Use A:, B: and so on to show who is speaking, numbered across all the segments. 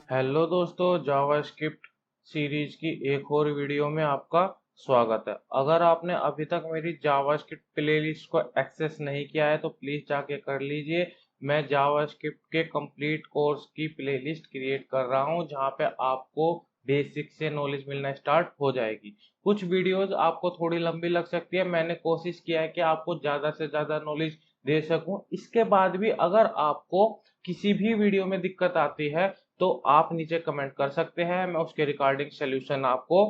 A: Hello दोस्तों, JavaScript series की एक और वीडियो में आपका स्वागत है। अगर आपने अभी तक मेरी जावास्क्रिप्ट प्लेलिस्ट को एक्सेस नहीं किया है तो प्लीज जाके कर लीजिए। मैं जावास्क्रिप्ट के कंप्लीट कोर्स की प्लेलिस्ट क्रिएट कर रहा हूं जहां पे आपको बेसिक से नॉलेज मिलना स्टार्ट हो जाएगी। कुछ वीडियोस आपको थोड़ी लंबी लग सकती है, मैंने कोशिश किया है कि आपको ज्यादा से ज्यादा नॉलेज दे सकूं। इसके बाद भी अगर आपको किसी भी वीडियो में दिक्कत आती है तो आप नीचे कमेंट कर सकते हैं, मैं उसके रिगार्डिंग सोल्यूशन आपको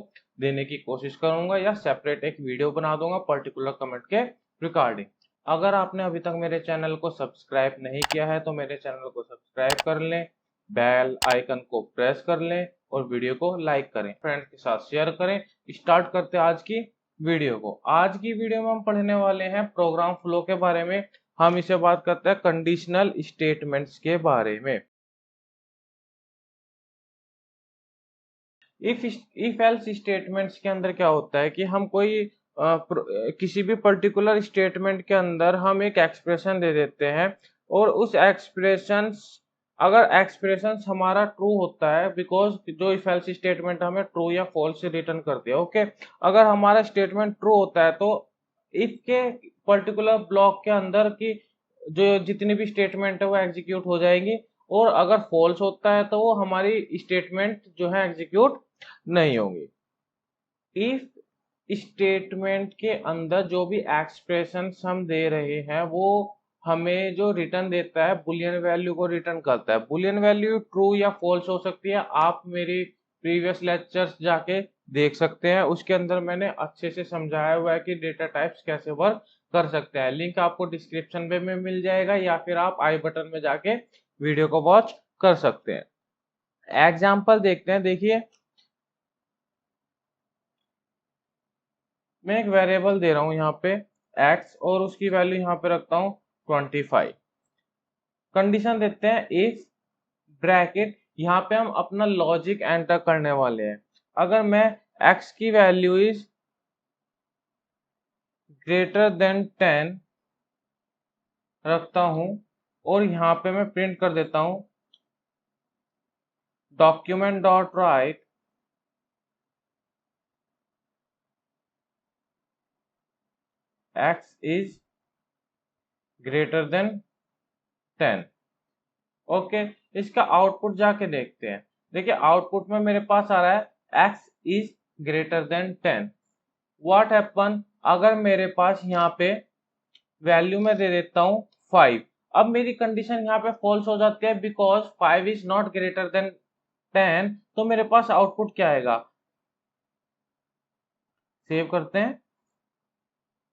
A: देने की कोशिश करूंगा या सेपरेट एक वीडियो बना दूंगा पर्टिकुलर कमेंट के रिगार्डिंग। अगर आपने अभी तक मेरे चैनल को सब्सक्राइब नहीं किया है तो मेरे चैनल को सब्सक्राइब कर लें, बेल आइकन को प्रेस कर लें और वीडियो को लाइक करें, फ्रेंड के साथ शेयर करें। स्टार्ट करते हैं आज की वीडियो को। आज की वीडियो में हम पढ़ने वाले हैं प्रोग्राम फ्लो के बारे में। हम इसे बात करते हैं कंडीशनल स्टेटमेंट्स के बारे में। इफ एल्स स्टेटमेंट्स के अंदर क्या होता है कि हम कोई किसी भी पर्टिकुलर स्टेटमेंट के अंदर हम एक एक्सप्रेशन दे देते हैं और उस एक्सप्रेशन, अगर एक्सप्रेशन हमारा ट्रू होता है, बिकॉज जो इफ एल्स स्टेटमेंट हमें ट्रू या फॉल्स रिटर्न कर दिया, ओके। अगर हमारा स्टेटमेंट ट्रू होता है तो इफ के पर्टिकुलर ब्लॉक के अंदर की जो जितनी भी स्टेटमेंट है वो एग्जीक्यूट हो जाएंगी, और अगर फॉल्स होता है तो वो हमारी स्टेटमेंट जो है एग्जीक्यूट नहीं होंगी। इफ स्टेटमेंट के अंदर जो भी एक्सप्रेशन हम दे रहे हैं वो हमें जो रिटर्न देता है बुलियन वैल्यू को रिटर्न करता है। बुलियन वैल्यू ट्रू या फॉल्स हो सकती है, आप मेरी प्रीवियस लेक्चर्स जाके देख सकते हैं, उसके अंदर मैंने अच्छे से समझाया हुआ है कि डेटा टाइप्स कैसे वर्क कर सकते हैं। लिंक आपको डिस्क्रिप्शन में मिल जाएगा या फिर आप आई बटन में जाके वीडियो को वॉच कर सकते हैं। एग्जाम्पल देखते हैं, देखिए मैं एक वेरिएबल दे रहा हूं यहाँ पे x और उसकी वैल्यू यहाँ पे रखता हूँ 25। कंडीशन देते हैं इफ ब्रैकेट, यहाँ पे हम अपना लॉजिक एंटर करने वाले हैं। अगर मैं x की वैल्यू इज ग्रेटर देन 10 रखता हूं और यहाँ पे मैं प्रिंट कर देता हूं document dot right x is greater then 10। Okay, इसका आउटपुट जाके देखते हैं। देखिए आउटपुट में मेरे पास आ रहा है x is greater then 10। What happen अगर मेरे पास यहाँ पे वैल्यू में दे देता हूँ 5। अब मेरी कंडीशन यहाँ पे फॉल्स हो जाती है because 5 is not greater than 10। तो मेरे पास आउटपुट क्या आएगा, सेव करते हैं।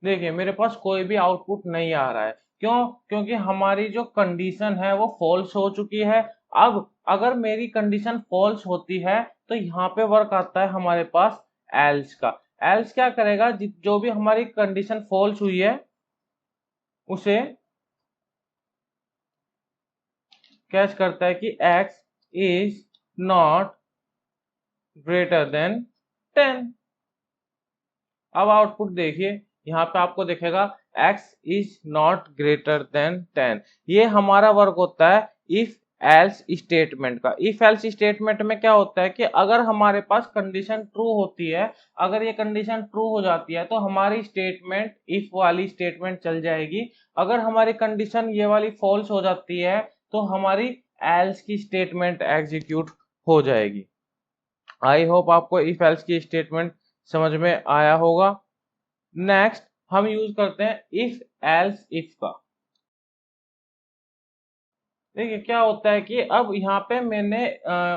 A: देखिए मेरे पास कोई भी आउटपुट नहीं आ रहा है, क्यों? क्योंकि हमारी जो कंडीशन है वो फॉल्स हो चुकी है। अब अगर मेरी कंडीशन फॉल्स होती है तो यहाँ पे वर्क आता है हमारे पास एल्स का। एल्स क्या करेगा, जो भी हमारी कंडीशन फॉल्स हुई है उसे कैच करता है कि x is not greater than 10। अब आउटपुट देखिए, यहाँ पे आपको दिखेगा x is not greater than 10। ये हमारा वर्क होता है इफ एल्स स्टेटमेंट का। इफ एल्स स्टेटमेंट में क्या होता है कि अगर हमारे पास कंडीशन ट्रू होती है, अगर ये कंडीशन ट्रू हो जाती है तो हमारी स्टेटमेंट इफ वाली स्टेटमेंट चल जाएगी। अगर हमारी कंडीशन ये वाली फॉल्स हो जाती है तो हमारी एल्स की स्टेटमेंट एग्जीक्यूट हो जाएगी। आई होप आपको इफ एल्स की स्टेटमेंट समझ में आया होगा। नेक्स्ट हम यूज करते हैं इफ एल्स इफ का। देखिए क्या होता है कि अब यहाँ पे मैंने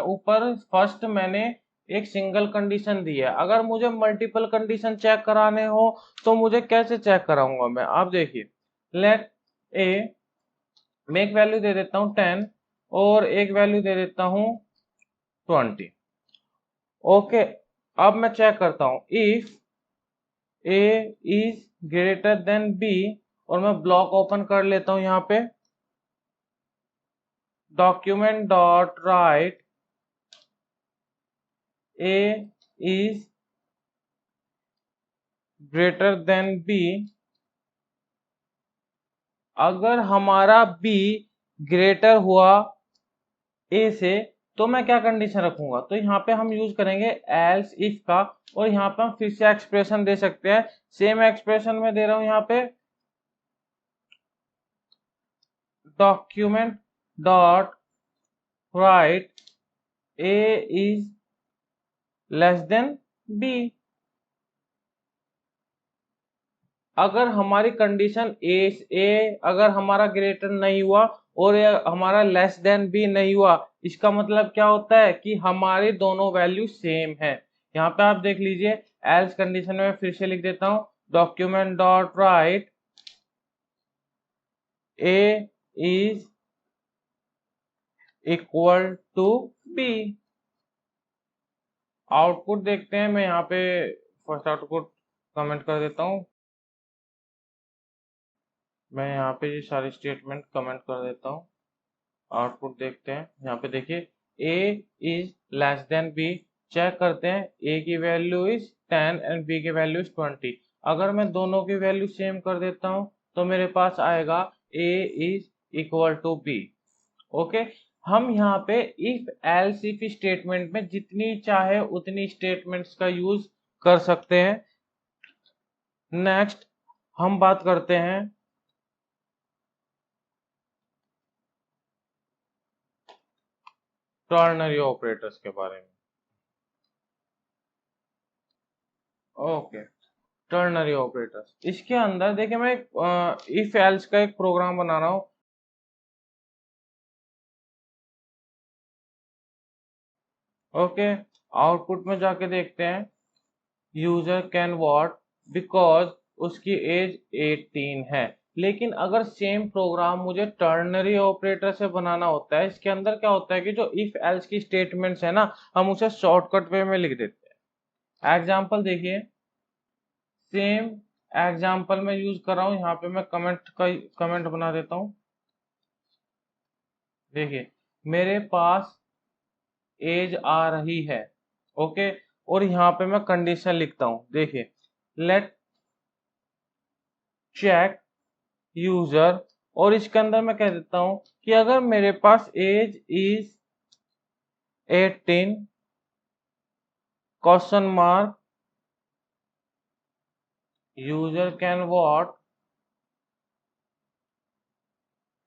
A: ऊपर फर्स्ट मैंने एक सिंगल कंडीशन दी है। अगर मुझे मल्टीपल कंडीशन चेक कराने हो तो मुझे कैसे चेक कराऊंगा मैं, आप देखिए। लेट ए, मैं एक वैल्यू दे देता हूँ 10 और एक वैल्यू दे देता हूँ 20। ओके, अब मैं चेक करता हूँ if A is greater than B, और मैं ब्लॉक ओपन कर लेता हूं यहाँ पे document dot write A is greater than B. अगर हमारा बी ग्रेटर हुआ ए से तो मैं क्या कंडीशन रखूंगा, तो यहाँ पे हम यूज करेंगे एल्स इफ का, और यहाँ पे हम फिर से एक्सप्रेशन दे सकते हैं। सेम एक्सप्रेशन में दे रहा हूं यहाँ पे, document dot write A is less than B. अगर हमारी कंडीशन ए अगर हमारा ग्रेटर नहीं हुआ और हमारा लेस देन बी नहीं हुआ, इसका मतलब क्या होता है कि हमारी दोनों वैल्यू सेम है। यहाँ पे आप देख लीजिए, एल्स कंडीशन में फिर से लिख देता हूं, document dot write A is equal to B. Output देखते हैं, मैं यहाँ पे फर्स्ट आउटपुट कमेंट कर देता हूँ। मैं यहाँ पे ये सारे स्टेटमेंट कमेंट कर देता हूँ। आउटपुट देखते हैं, यहाँ पे देखिए a is less than b। Check करते हैं, a की वैल्यू इज 10 एंड b की वैल्यू इज 20। अगर मैं दोनों की वैल्यू सेम कर देता हूँ तो मेरे पास आएगा a is equal to b। Okay, हम यहाँ पे इफ एल्स इफ स्टेटमेंट में जितनी चाहे उतनी स्टेटमेंट्स का यूज कर सकते हैं। नेक्स्ट हम बात करते हैं टर्नरी ऑपरेटर्स के बारे में। ओके, टर्नरी ऑपरेटर्स, इसके अंदर देखिए मैं इफ एल्स का एक प्रोग्राम बना रहा हूं। ओके, आउटपुट में जाके देखते हैं, यूजर कैन वॉट, बिकॉज उसकी एज 18 है। लेकिन अगर सेम प्रोग्राम मुझे टर्नरी ऑपरेटर से बनाना होता है, इसके अंदर क्या होता है कि जो इफ एल्स की स्टेटमेंट्स है ना, हम उसे शॉर्टकट वे में लिख देते हैं। एग्जाम्पल देखिए, सेम एग्जाम्पल में यूज कर रहा हूं, यहाँ पे मैं कमेंट बना देता हूं। देखिए मेरे पास एज आ रही है, ओके, और यहाँ पे मैं कंडीशन लिखता हूं। देखिए, लेट चेक यूजर, और इसके अंदर मैं कह देता हूं कि अगर मेरे पास age is 18 question mark, user can what,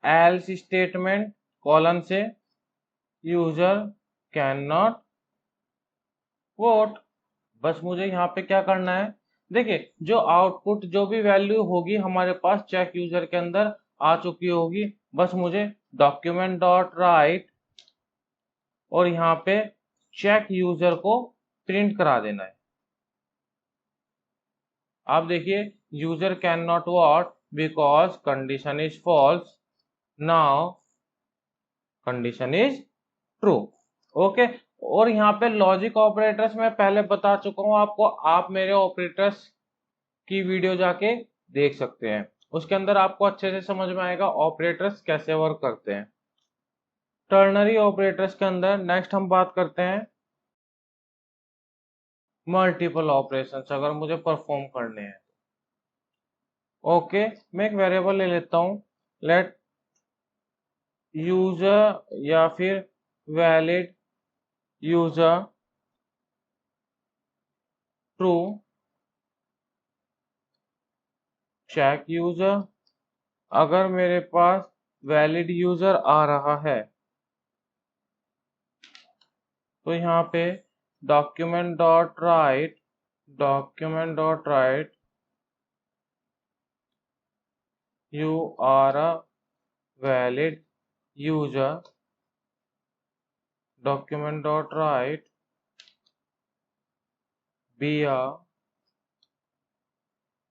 A: else statement colon से, यूजर कैन नॉट वोट। बस मुझे यहाँ पे क्या करना है, देखिए जो आउटपुट जो भी वैल्यू होगी हमारे पास चेक यूजर के अंदर आ चुकी होगी। बस मुझे डॉक्यूमेंट डॉट राइट और यहाँ पे चेक यूजर को प्रिंट करा देना है। आप देखिए, user can not vote because condition is false, now condition is true. Okay, और यहाँ पे लॉजिक ऑपरेटर्स मैं पहले बता चुका हूँ आपको, आप मेरे ऑपरेटर्स की वीडियो जाके देख सकते हैं, उसके अंदर आपको अच्छे से समझ में आएगा ऑपरेटर्स कैसे वर्क करते हैं। टर्नरी ऑपरेटर्स के अंदर नेक्स्ट हम बात करते हैं मल्टीपल ऑपरेशंस, अगर मुझे परफॉर्म करने हैं। ओके, मैं एक वेरिएबल ले लेता हूं, लेट यूजर या फिर valid user true, check user. अगर मेरे पास वैलिड यूजर आ रहा है तो यहाँ पे document dot write you are a valid user, document dot write B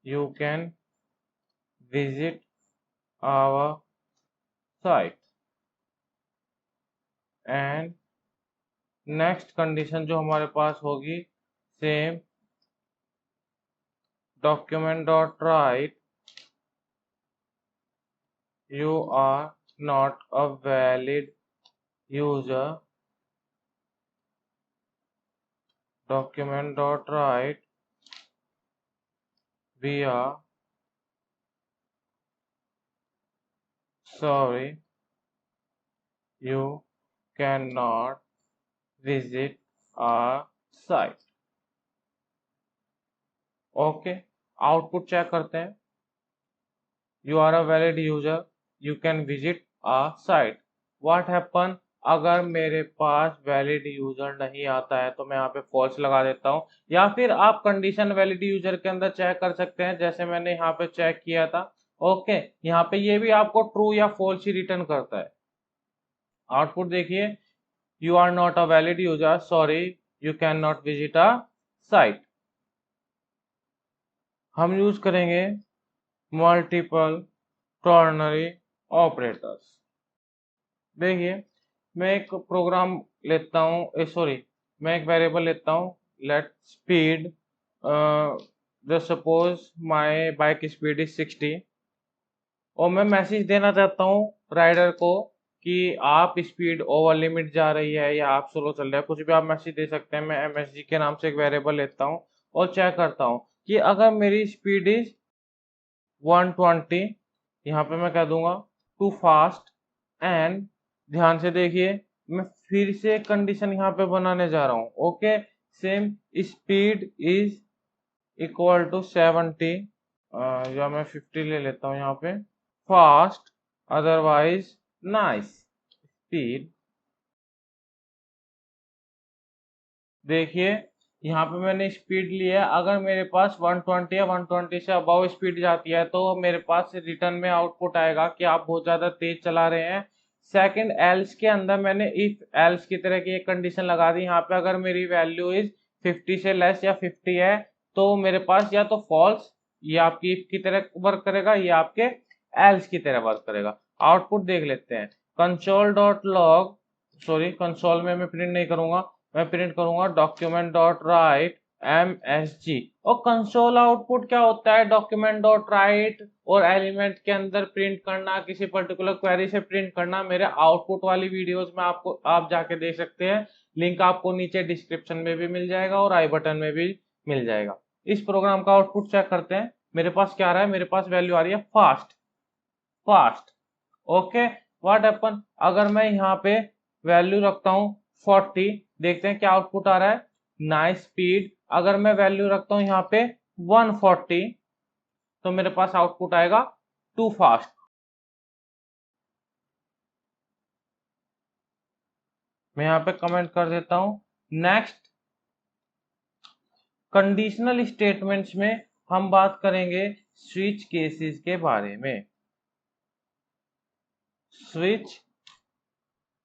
A: you can visit our site. And next condition जो हमारे पास होगी, same document dot write you are not a valid user, document dot write we are sorry you cannot visit a site. ओके, आउटपुट चेक करते हैं। You are a valid user, you can visit a site. What happen, अगर मेरे पास valid user नहीं आता है तो मैं यहाँ पे फॉल्स लगा देता हूँ, या फिर आप कंडीशन वैलिड यूजर के अंदर चेक कर सकते हैं, जैसे मैंने यहाँ पे चेक किया था। ओके, यहाँ पे ये भी आपको ट्रू या फॉल्स ही रिटर्न करता है। आउटपुट देखिए, you are not a valid user, sorry you can not visit a site. हम यूज करेंगे मल्टीपल टर्नरी ऑपरेटर्स। देखिए, मैं एक प्रोग्राम लेता हूँ, सॉरी, मैं एक वेरिएबल लेता हूँ, let speed, just suppose my bike speed is 60, और मैं मैसेज देना चाहता हूँ राइडर को कि आप स्पीड ओवर लिमिट जा रही है या आप स्लो चल रहे हैं, कुछ भी आप मैसेज दे सकते हैं। मैं एमएसजी के नाम से एक वेरिएबल लेता हूँ और चेक करता हूँ कि अगर मेरी स्पीड इज 120, यहाँ पे मैं कह दूंगा टू फास्ट, एंड ध्यान से देखिए, मैं फिर से एक कंडीशन यहाँ पे बनाने जा रहा हूँ। Okay, same speed is equal to 70, या मैं 50 ले लेता हूँ यहाँ पे, फास्ट अदरवाइज नाइस स्पीड। देखिए, यहाँ पे मैंने स्पीड लिया है, अगर मेरे पास 120 या 120 से अबव स्पीड जाती है तो मेरे पास रिटर्न में आउटपुट आएगा कि आप बहुत ज्यादा तेज चला रहे हैं। सेकंड, एल्स के अंदर मैंने इफ एल्स की तरह की एक कंडीशन लगा दी। यहाँ पे अगर मेरी वैल्यू इज 50 से लेस या 50 है तो मेरे पास या तो फॉल्स, ये आपकी इफ की तरह वर्क करेगा, या आपके एल्स की तरह वर्क करेगा। आउटपुट देख लेते हैं, console dot log, sorry console में मैं प्रिंट नहीं करूंगा, मैं प्रिंट करूंगा डॉक्यूमेंट डॉट राइट MSG। और कंसोल आउटपुट क्या होता है, डॉक्यूमेंट डॉट राइट और एलिमेंट के अंदर प्रिंट करना, किसी पर्टिकुलर क्वेरी से प्रिंट करना। मेरे आउटपुट वाली वीडियोस में आपको आप जाके देख सकते हैं, लिंक आपको नीचे डिस्क्रिप्शन में भी मिल जाएगा और आई बटन में भी मिल जाएगा। इस प्रोग्राम का आउटपुट चेक करते हैं, मेरे पास क्या आ रहा है, मेरे पास वैल्यू आ रही है fast, fast. Okay, what happen, अगर मैं यहाँ पे वैल्यू रखता हूँ 40, देखते हैं क्या आउटपुट आ रहा है, नाइस स्पीड। अगर मैं वैल्यू रखता हूँ यहाँ पे 140 तो मेरे पास आउटपुट आएगा टू फास्ट। मैं यहाँ पे कमेंट कर देता हूँ। नेक्स्ट, कंडीशनल स्टेटमेंट्स में हम बात करेंगे स्विच केसेस के बारे में। स्विच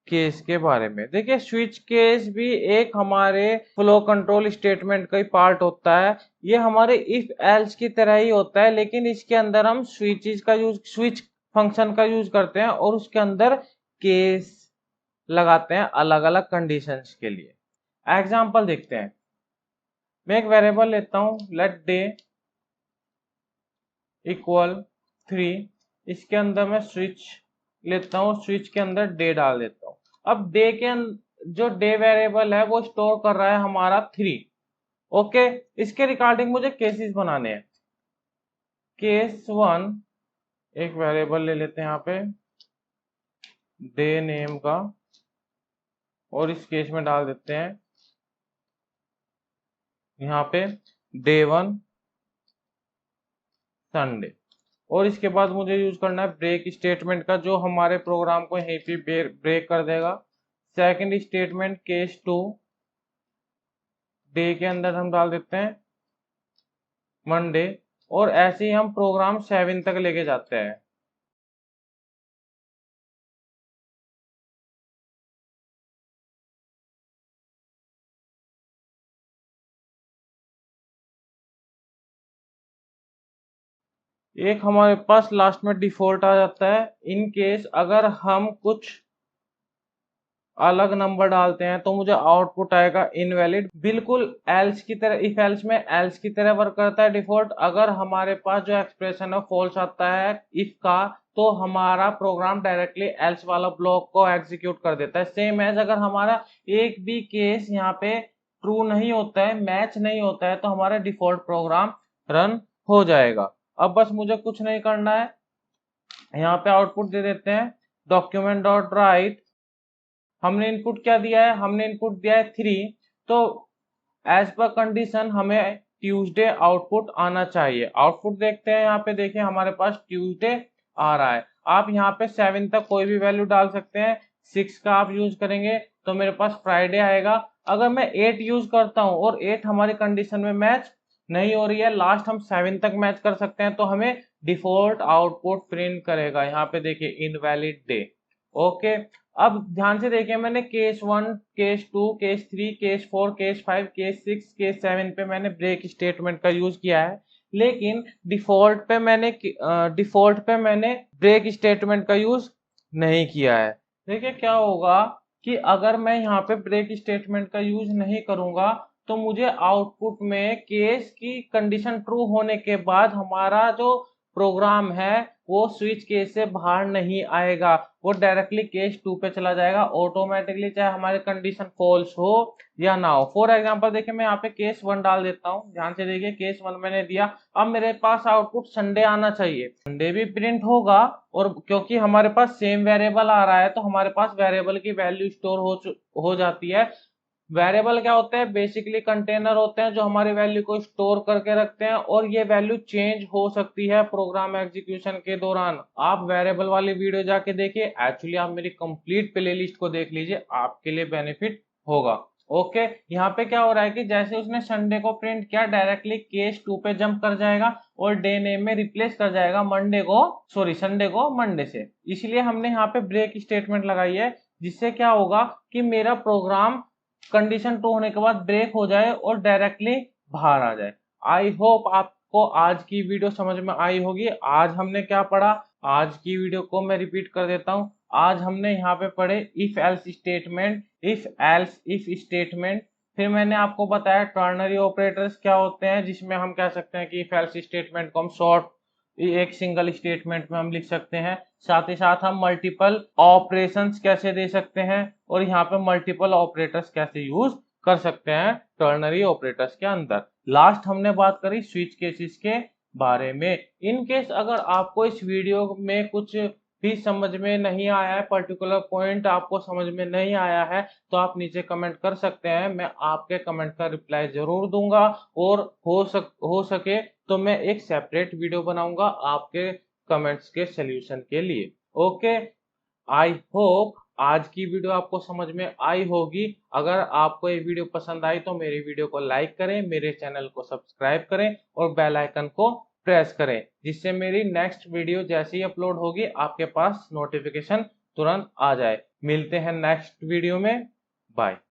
A: केस के बारे में देखिए, स्विच केस भी एक हमारे फ्लो कंट्रोल स्टेटमेंट का ही पार्ट होता है। ये हमारे इफ एल्स की तरह ही होता है, लेकिन इसके अंदर हम स्विच फंक्शन का यूज करते हैं और उसके अंदर केस लगाते हैं अलग अलग कंडीशंस के लिए। एग्जांपल देखते हैं, मैं एक वेरिएबल लेता हूं, लेट डे इक्वल 3, इसके अंदर मैं स्विच लेता हूँ, स्विच के अंदर डे डाल देता हूँ। अब डे के जो डे वेरिएबल है वो स्टोर कर रहा है हमारा 3। ओके, इसके रिगार्डिंग मुझे केसेस बनाने हैं। केस 1, एक वेरिएबल ले लेते हैं यहाँ पे डे नेम का, और इस केस में डाल देते हैं यहाँ पे डे 1 संडे। और इसके बाद मुझे यूज करना है ब्रेक स्टेटमेंट का, जो हमारे प्रोग्राम को यहीं पे ब्रेक कर देगा। सेकंड स्टेटमेंट केस 2, डे के अंदर हम डाल देते हैं मंडे, और ऐसे ही हम प्रोग्राम 7 तक लेके जाते हैं। एक हमारे पास लास्ट में डिफॉल्ट आ जाता है, इन केस अगर हम कुछ अलग नंबर डालते हैं तो मुझे आउटपुट आएगा इनवैलिड, बिल्कुल एल्स की तरह। इफ एल्स में एल्स की तरह वर्क करता है डिफॉल्ट। अगर हमारे पास जो एक्सप्रेशन है फॉल्स आता है इफ का, तो हमारा प्रोग्राम डायरेक्टली एल्स वाला ब्लॉक को एग्जीक्यूट कर देता है। सेम एज अगर हमारा एक भी केस यहाँ पे ट्रू नहीं होता है, मैच नहीं होता है, तो हमारा डिफॉल्ट प्रोग्राम रन हो जाएगा। अब बस मुझे कुछ नहीं करना है, यहाँ पे आउटपुट दे देते हैं डॉक्यूमेंट डॉट राइट हमने इनपुट क्या दिया है, हमने इनपुट दिया है 3, तो एज पर कंडीशन हमें ट्यूसडे आउटपुट आना चाहिए। आउटपुट देखते हैं, यहाँ पे देखिए हमारे पास ट्यूसडे आ रहा है। आप यहाँ पे 7 तक कोई भी वैल्यू डाल सकते हैं, 6 का आप यूज करेंगे तो मेरे पास फ्राइडे आएगा। अगर मैं 8 यूज करता हूँ और 8 हमारी कंडीशन में मैच नहीं हो रही है, लास्ट हम 7 तक मैच कर सकते हैं, तो हमें डिफॉल्ट आउटपुट प्रिंट करेगा। यहाँ पे देखिए इनवैलिड डे। ओके, अब ध्यान से देखिए, मैंने case 1, case 2, case 3, case 4, case 5, case 6, case 7 पे मैंने ब्रेक स्टेटमेंट का यूज किया है, लेकिन डिफॉल्ट पे मैंने ब्रेक स्टेटमेंट का यूज नहीं किया है। देखिए क्या होगा कि अगर मैं यहाँ पे ब्रेक स्टेटमेंट का यूज नहीं करूंगा तो मुझे आउटपुट में केस की कंडीशन ट्रू होने के बाद हमारा जो प्रोग्राम है वो स्विच केस से बाहर नहीं आएगा, वो डायरेक्टली केस 2 पे चला जाएगा ऑटोमेटिकली, चाहे हमारी कंडीशन फॉल्स हो या ना हो। फॉर एग्जांपल देखिए, मैं यहाँ पे केस 1 डाल देता हूँ, ध्यान से देखिए केस 1 मैंने दिया। अब मेरे पास आउटपुट संडे आना चाहिए, संडे भी प्रिंट होगा, और क्योंकि हमारे पास सेम वेरिएबल आ रहा है तो हमारे पास वेरिएबल की वैल्यू स्टोर हो जाती है। वेरिएबल क्या होते हैं, बेसिकली कंटेनर होते हैं जो हमारी वैल्यू को स्टोर करके रखते हैं, और ये वैल्यू चेंज हो सकती है प्रोग्राम एग्जीक्यूशन के दौरान। आप वेरिएबल वाली वीडियो जाके देखिए, एक्चुअली आप मेरी कंप्लीट प्लेलिस्ट को देख लीजिए, आपके लिए बेनिफिट होगा। ओके, यहाँ पे क्या हो रहा है कि जैसे उसने संडे को प्रिंट किया, डायरेक्टली केस 2 पे जंप कर जाएगा और डे नेम में रिप्लेस कर जाएगा संडे को मंडे से। इसलिए हमने यहाँ पे ब्रेक स्टेटमेंट लगाई है, जिससे क्या होगा कि मेरा प्रोग्राम कंडीशन ट्रू होने के बाद ब्रेक हो जाए और डायरेक्टली बाहर आ जाए। आई होप आपको आज की वीडियो समझ में आई होगी। आज हमने क्या पढ़ा, आज की वीडियो को मैं रिपीट कर देता हूँ। आज हमने यहाँ पे पढ़े इफ एल्स स्टेटमेंट, फिर मैंने आपको बताया टर्नरी ऑपरेटर्स क्या होते हैं, जिसमें हम कह सकते हैं कि इफ एल्स स्टेटमेंट को हम शॉर्ट एक सिंगल स्टेटमेंट में हम लिख सकते हैं। साथ ही साथ हम मल्टीपल ऑपरेशंस कैसे दे सकते हैं, और यहाँ पे मल्टीपल ऑपरेटर्स कैसे यूज कर सकते हैं टर्नरी ऑपरेटर्स के अंदर। लास्ट हमने बात करी स्विच केसेस के बारे में। इन केस अगर आपको इस वीडियो में कुछ भी समझ में नहीं आया है, पर्टिकुलर पॉइंट आपको समझ में नहीं आया है, तो आप नीचे कमेंट कर सकते हैं, मैं आपके कमेंट का रिप्लाई जरूर दूंगा, और हो सके तो मैं एक सेपरेट वीडियो बनाऊंगा आपके कमेंट्स के सलूशन के लिए। ओके, आई होप आज की वीडियो आपको समझ में आई होगी। अगर आपको ये वीडियो पसंद आई तो मेरी वीडियो को लाइक करें, मेरे चैनल को सब्सक्राइब करें और बेल आइकन को प्रेस करें, जिससे मेरी नेक्स्ट वीडियो जैसे ही अपलोड होगी आपके पास नोटिफिकेशन तुरंत आ जाए। मिलते हैं नेक्स्ट वीडियो में, बाय।